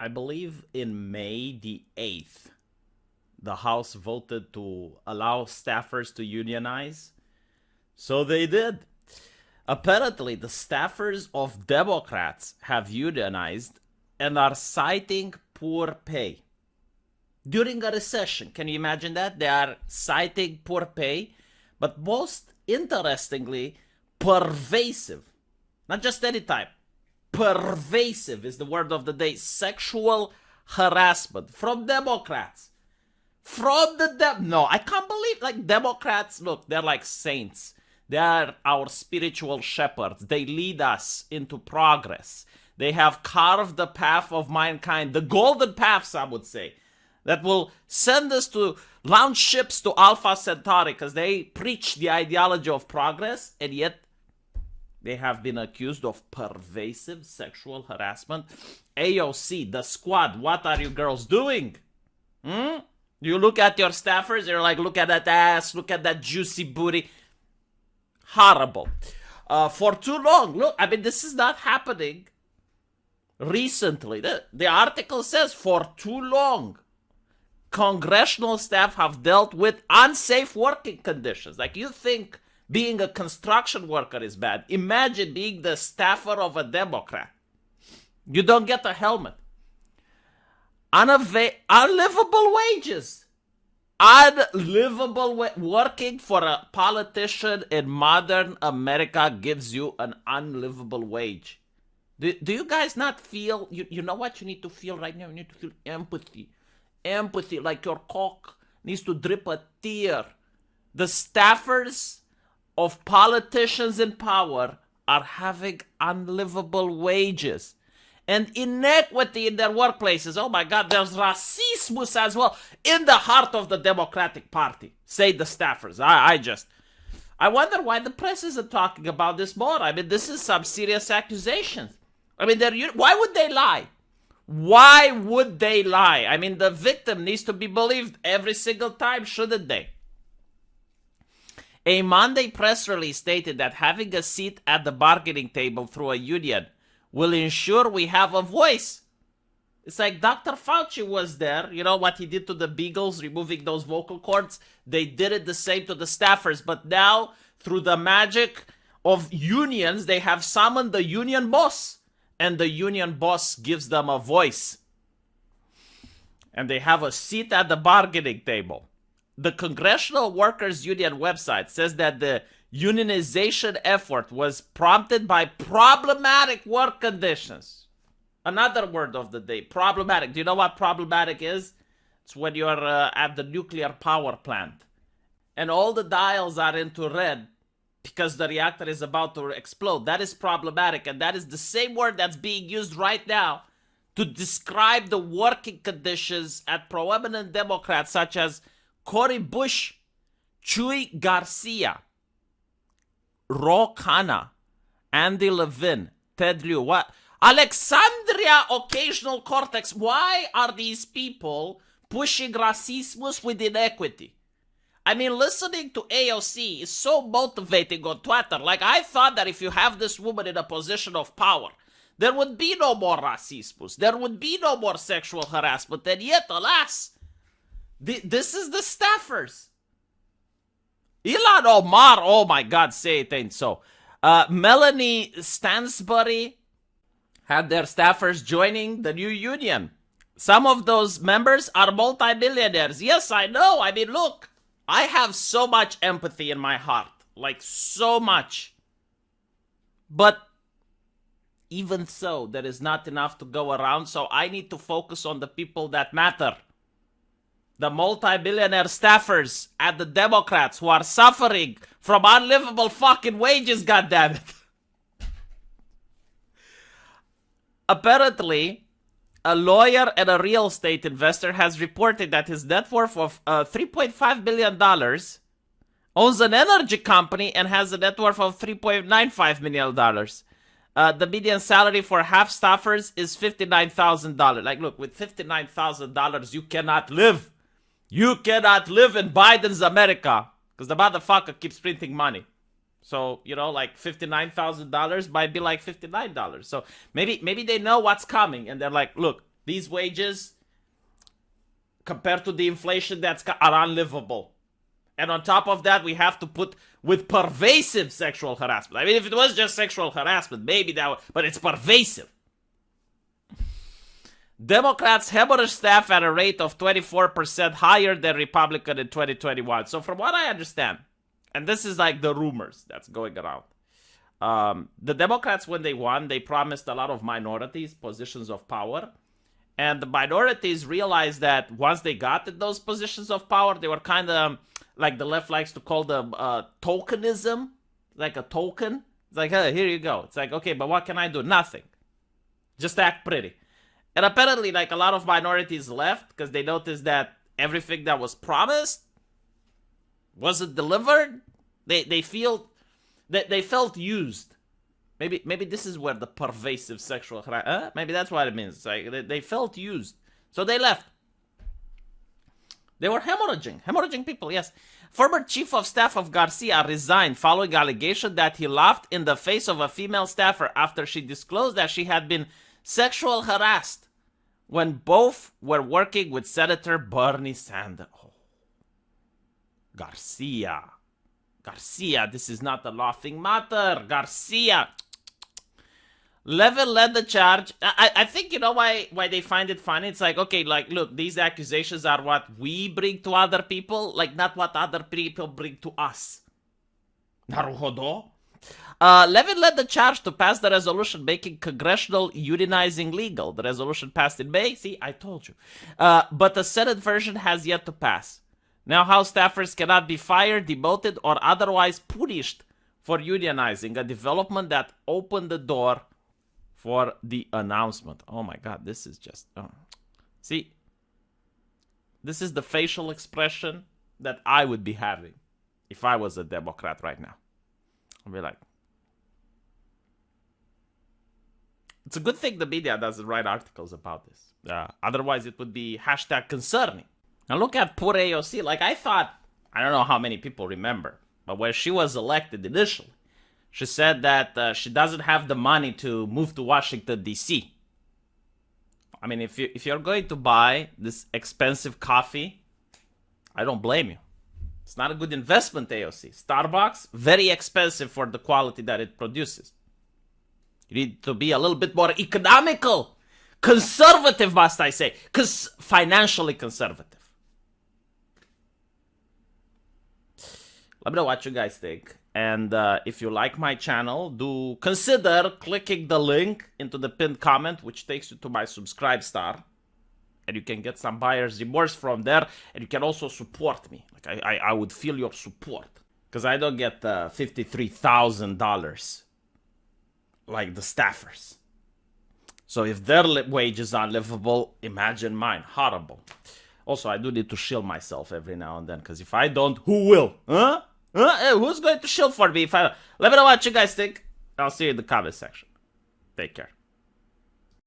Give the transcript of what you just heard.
I believe in May the 8th, the House voted to allow staffers to unionize. So they did. Apparently, the staffers of Democrats have unionized and are citing poor pay. During a recession, can you imagine that? They are citing poor pay, but most interestingly, pervasive. Not just any type. Pervasive is the word of the day. Sexual harassment from Democrats. No, I can't believe, like, Democrats, look, they're like saints. They are our spiritual shepherds. They lead us into progress. They have carved the path of mankind, the golden path, some would say, that will send us to launch ships to Alpha Centauri, because they preach the ideology of progress, and yet they have been accused of pervasive sexual harassment. AOC, the squad, what are you girls doing? You look at your staffers, you're like, look at that ass, look at that juicy booty. Horrible. For too long, look, I mean, this is not happening recently. The article says for too long, congressional staff have dealt with unsafe working conditions. Like, you think being a construction worker is bad. Imagine being the staffer of a Democrat. You don't get a helmet. Unlivable wages. Working for a politician in modern America gives you an unlivable wage. Do you guys not feel, you know what you need to feel right now? You need to feel empathy. Empathy, like your cock needs to drip a tear. The staffers of politicians in power are having unlivable wages and inequity in their workplaces. Oh my God, there's racism as well in the heart of the Democratic Party, say the staffers. I wonder why the press isn't talking about this more. I mean, this is some serious accusations. I mean, why would they lie? Why would they lie? I mean, the victim needs to be believed every single time, shouldn't they? A Monday press release stated that having a seat at the bargaining table through a union will ensure we have a voice. It's like Dr. Fauci was there. You know what he did to the Beagles, removing those vocal cords? They did it the same to the staffers. But now, through the magic of unions, they have summoned the union boss. And the union boss gives them a voice. And they have a seat at the bargaining table. The Congressional Workers Union website says that the unionization effort was prompted by problematic work conditions. Another word of the day, problematic. Do you know what problematic is? It's when you're at the nuclear power plant and all the dials are into red because the reactor is about to explode. That is problematic, and that is the same word that's being used right now to describe the working conditions at prominent Democrats such as Cory Bush, Chuy Garcia, Ro Khanna, Andy Levin, Ted Lieu, Alexandria Occasional Cortex. Why are these people pushing racism with inequity? I mean, listening to AOC is so motivating on Twitter. Like, I thought that if you have this woman in a position of power, there would be no more racism. There would be no more sexual harassment. And yet, alas, this is the staffers. Ilhan Omar, oh my God, say it ain't so. Melanie Stansbury had their staffers joining the new union. Some of those members are multimillionaires. Yes, I know. I mean, look, I have so much empathy in my heart. Like, so much. But even so, there is not enough to go around, so I need to focus on the people that matter. The multi-billionaire staffers at the Democrats who are suffering from unlivable fucking wages, goddammit. Apparently, a lawyer and a real estate investor has reported that his net worth of $3.5 billion owns an energy company and has a net worth of $3.95 million. The median salary for half staffers is $59,000. Like, look, with $59,000, you cannot live. You cannot live in Biden's America because the motherfucker keeps printing money. So, you know, like $59,000 might be like $59. So maybe they know what's coming and they're like, look, These wages, compared to the inflation, are unlivable. And on top of that, we have to put with pervasive sexual harassment. I mean, if it was just sexual harassment, maybe that would, but it's pervasive. Democrats hemorrhage staff at a rate of 24% higher than Republican in 2021. So from what I understand, and this is like the rumors that's going around, the Democrats, when they won, they promised a lot of minorities positions of power. And the minorities realized that once they got in those positions of power, they were kind of like the left likes to call them tokenism, like a token. It's like, hey, here you go. It's like, okay, but what can I do? Nothing. Just act pretty. And apparently, like, a lot of minorities left because they noticed that everything that was promised wasn't delivered. They felt used. Maybe this is where the pervasive sexual harassment, maybe that's what it means. It's like they felt used. So they left. They were hemorrhaging people, yes. Former chief of staff of Garcia resigned following allegation that he laughed in the face of a female staffer after she disclosed that she had been sexual harassed when both were working with Senator Bernie Sanders. Oh. Garcia, this is not a laughing matter. Garcia. Levin led the charge. I think you know why they find it funny. It's like, okay, like, look, these accusations are what we bring to other people, like not what other people bring to us. Naruhodo. Levin led the charge to pass the resolution making congressional unionizing legal. The resolution passed in May. See, I told you. But the Senate version has yet to pass. Now, House staffers cannot be fired, demoted, or otherwise punished for unionizing, a development that opened the door for the announcement. Oh my God, this is just... See, this is the facial expression that I would be having if I was a Democrat right now. I'd be like... It's a good thing the media doesn't write articles about this. Otherwise, it would be hashtag concerning. Now look at poor AOC. Like, I thought, I don't know how many people remember, but when she was elected initially, she said that she doesn't have the money to move to Washington, D.C. I mean, if you're going to buy this expensive coffee, I don't blame you. It's not a good investment, AOC. Starbucks, very expensive for the quality that it produces. You need to be a little bit more economical. Conservative, must I say. Financially conservative. Let me know what you guys think. And if you like my channel, do consider clicking the link into the pinned comment, which takes you to my subscribe star. And you can get some buyer's remorse from there. And you can also support me. Like I would feel your support. Because I don't get $53,000 like the staffers. So if their wages are livable, imagine mine. Horrible. Also, I do need to shield myself every now and then. Because if I don't, who will? Huh? Hey, who's going to shield for me? Let me know what you guys think. I'll see you in the comment section. Take care.